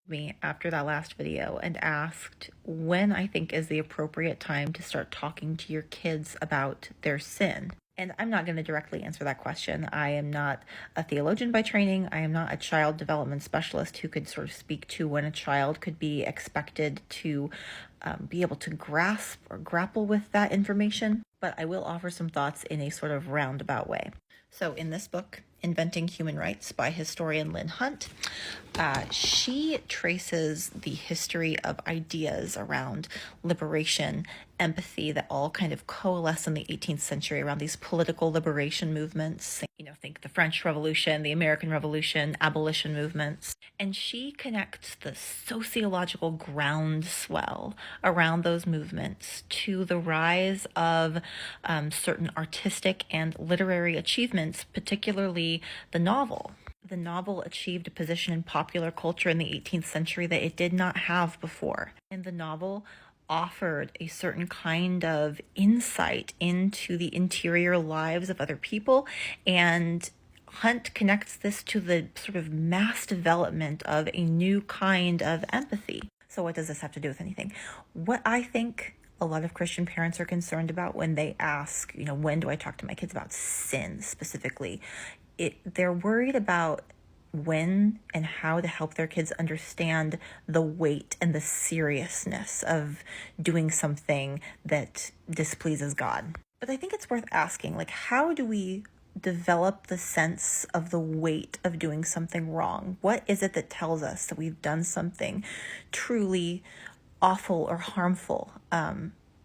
Me after that last video and asked when I think is the appropriate time to start talking to your kids about their sin. And I'm not going to directly answer that question. I am not a theologian by training. I am not a child development specialist who could sort of speak to when a child could be expected to be able to grasp or grapple with that information. But I will offer some thoughts in a sort of roundabout way. So in this book, Inventing Human Rights by historian Lynn Hunt, she traces the history of ideas around liberation, empathy that all kind of coalesce in the 18th century around these political liberation movements. Think the French Revolution, the American Revolution, abolition movements. And she connects the sociological groundswell around those movements to the rise of certain artistic and literary achievements, particularly the novel. The novel achieved a position in popular culture in the 18th century that it did not have before. And the novel offered a certain kind of insight into the interior lives of other people, and Hunt connects this to the sort of mass development of a new kind of empathy. So what does this have to do with anything? What I think a lot of Christian parents are concerned about when they ask, when do I talk to my kids about sin specifically? They're worried about when and how to help their kids understand the weight and the seriousness of doing something that displeases God. But I think it's worth asking, how do we develop the sense of the weight of doing something wrong? What is it that tells us that we've done something truly awful or harmful?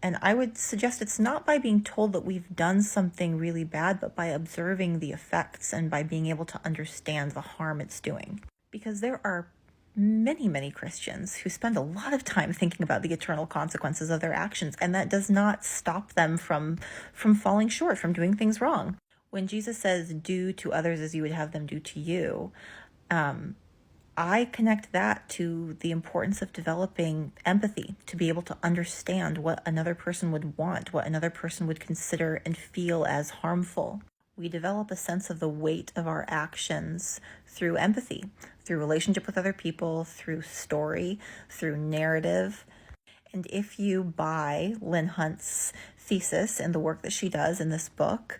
And I would suggest it's not by being told that we've done something really bad, but by observing the effects and by being able to understand the harm it's doing. Because there are many, many Christians who spend a lot of time thinking about the eternal consequences of their actions, and that does not stop them from falling short, from doing things wrong. When Jesus says, do to others as you would have them do to you, I connect that to the importance of developing empathy, to be able to understand what another person would want, what another person would consider and feel as harmful. We develop a sense of the weight of our actions through empathy, through relationship with other people, through story, through narrative. And if you buy Lynn Hunt's thesis and the work that she does in this book,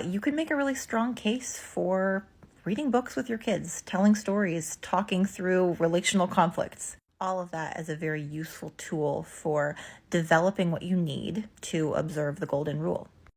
you can make a really strong case for reading books with your kids, telling stories, talking through relational conflicts. All of that is a very useful tool for developing what you need to observe the golden rule.